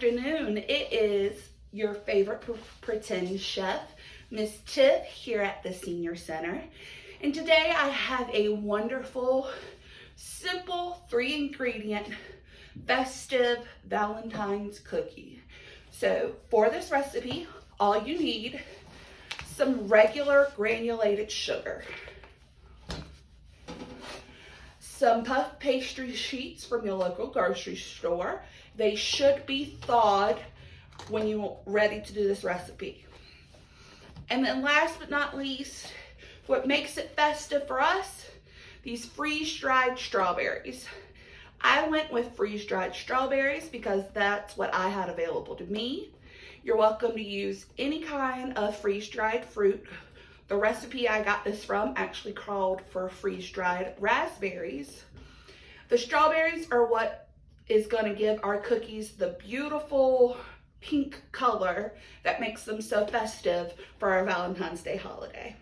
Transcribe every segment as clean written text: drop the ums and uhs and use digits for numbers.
afternoon. It is your favorite pretend chef, Miss Tiff, here at the Senior Center. And today I have a wonderful, simple 3-ingredient festive Valentine's cookie. So for this recipe, all you need, some regular granulated sugar, some puff pastry sheets from your local grocery store. They should be thawed when you're ready to do this recipe. And then last but not least, what makes it festive for us, these freeze-dried strawberries. I went with freeze-dried strawberries because that's what I had available to me. You're welcome to use any kind of freeze-dried fruit. The recipe I got this from actually called for freeze-dried raspberries. The strawberries are what is going to give our cookies the beautiful pink color that makes them so festive for our Valentine's Day holiday.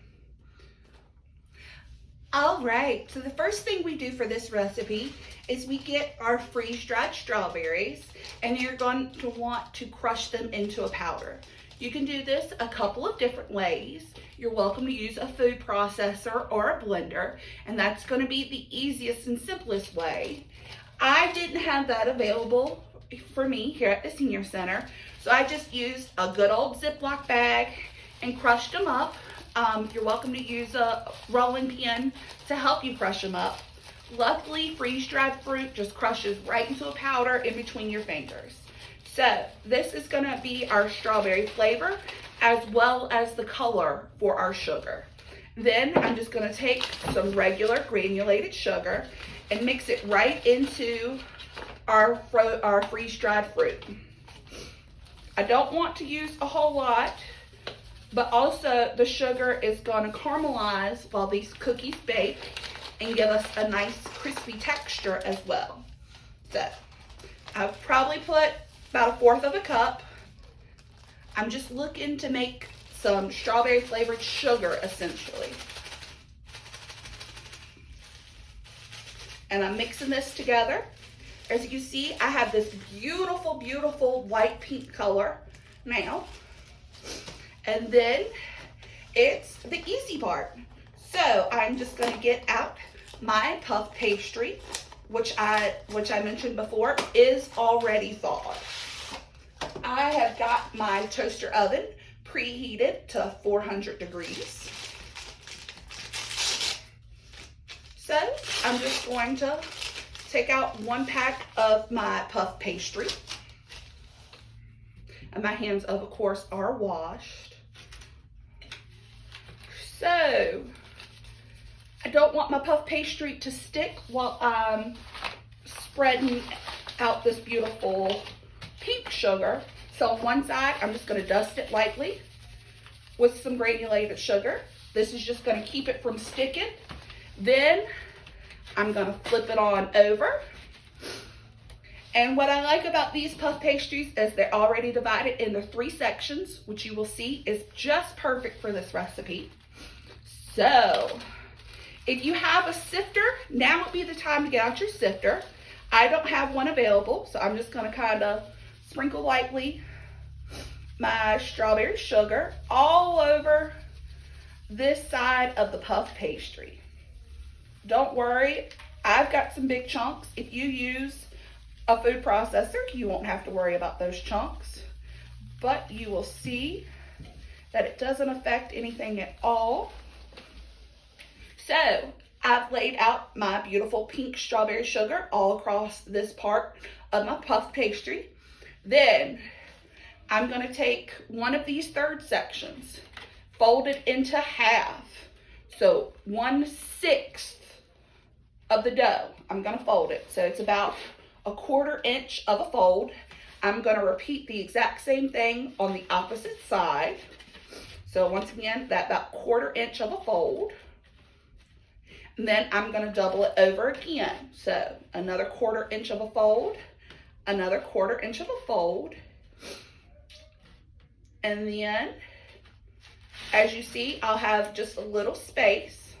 All right, so the first thing we do for this recipe is we get our freeze-dried strawberries, and you're going to want to crush them into a powder. You can do this a couple of different ways. You're welcome to use a food processor or a blender, and that's going to be the easiest and simplest way. I didn't have that available for me here at the Senior Center, so I just used a good old Ziploc bag and crushed them up. You're welcome to use a rolling pin to help you crush them up. Luckily, freeze-dried fruit just crushes right into a powder in between your fingers. So this is going to be our strawberry flavor as well as the color for our sugar. Then I'm just going to take some regular granulated sugar and mix it right into our freeze-dried fruit. I don't want to use a whole lot, but also the sugar is going to caramelize while these cookies bake and give us a nice crispy texture as well. So I've probably put about 1/4 of a cup. I'm just looking to make some strawberry flavored sugar essentially. And I'm mixing this together. As you see, I have this beautiful, beautiful white pink color now. And then it's the easy part. So I'm just going to get out my puff pastry, which I mentioned before is already thawed. I have got my toaster oven preheated to 400 degrees. So I'm just going to take out 1 pack of my puff pastry. And my hands, of course, are washed. So I don't want my puff pastry to stick while I'm spreading out this beautiful pink sugar. So on one side, I'm just going to dust it lightly with some granulated sugar. This is just going to keep it from sticking. Then I'm going to flip it on over. And what I like about these puff pastries is they're already divided into 3 sections, which you will see is just perfect for this recipe. So if you have a sifter, now would be the time to get out your sifter. I don't have one available, so I'm just going to kind of sprinkle lightly my strawberry sugar all over this side of the puff pastry. Don't worry, I've got some big chunks. If you use a food processor, you won't have to worry about those chunks, but you will see that it doesn't affect anything at all. So I've laid out my beautiful pink strawberry sugar all across this part of my puff pastry. Then I'm going to take one of these 3rd sections, fold it into half. So 1/6 of the dough, I'm going to fold it. So it's about 1/4 inch of a fold. I'm going to repeat the exact same thing on the opposite side. So once again, that about 1/4 inch of a fold. And then I'm going to double it over again. So another 1/4 inch of a fold, another 1/4 inch of a fold. And then, as you see, I'll have just a little space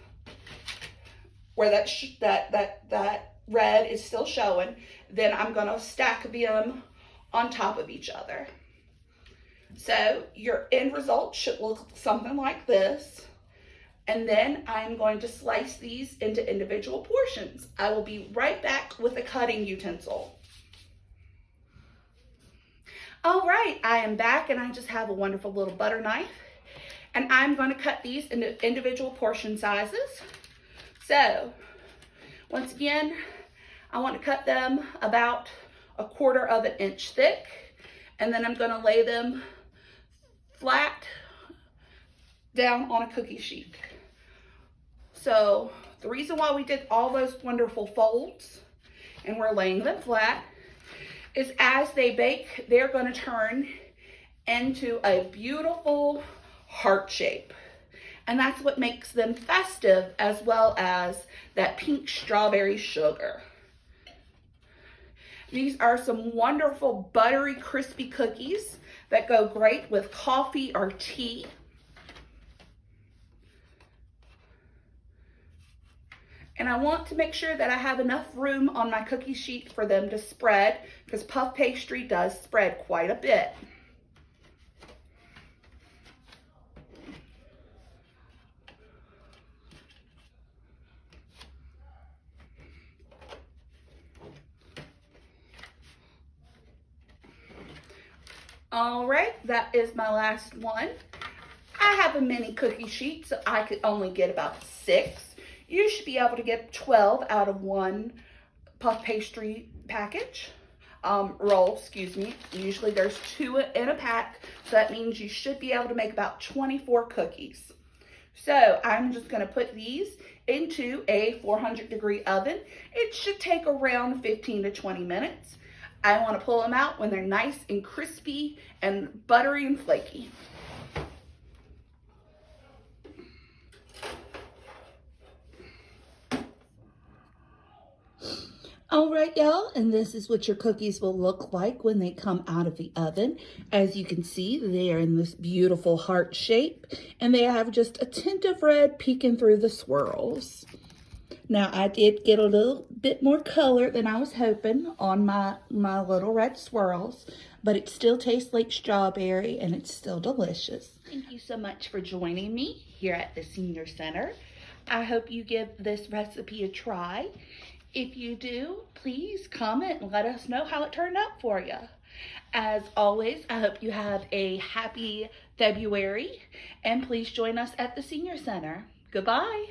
where that red is still showing. Then I'm going to stack them on top of each other. So your end result should look something like this. And then I'm going to slice these into individual portions. I will be right back with a cutting utensil. All right, I am back and I just have a wonderful little butter knife. And I'm going to cut these into individual portion sizes. So, once again, I want to cut them about 1/4 of an inch thick. And then I'm going to lay them flat down on a cookie sheet. So the reason why we did all those wonderful folds and we're laying them flat is as they bake, they're going to turn into a beautiful heart shape. And that's what makes them festive, as well as that pink strawberry sugar. These are some wonderful buttery crispy cookies that go great with coffee or tea. And I want to make sure that I have enough room on my cookie sheet for them to spread, because puff pastry does spread quite a bit. All right, that is my last one. I have a mini cookie sheet, so I could only get about 6. You should be able to get 12 out of one puff pastry package, roll, excuse me. Usually there's 2 in a pack, so that means you should be able to make about 24 cookies. So I'm just gonna put these into a 400-degree oven. It should take around 15 to 20 minutes. I wanna pull them out when they're nice and crispy and buttery and flaky. All right, y'all, and this is what your cookies will look like when they come out of the oven. As you can see, they are in this beautiful heart shape, and they have just a tint of red peeking through the swirls. Now, I did get a little bit more color than I was hoping on my little red swirls, but it still tastes like strawberry, and it's still delicious. Thank you so much for joining me here at the Senior Center. I hope you give this recipe a try. If you do, please comment and let us know how it turned out for you. As always, I hope you have a happy February, and please join us at the Senior Center. Goodbye.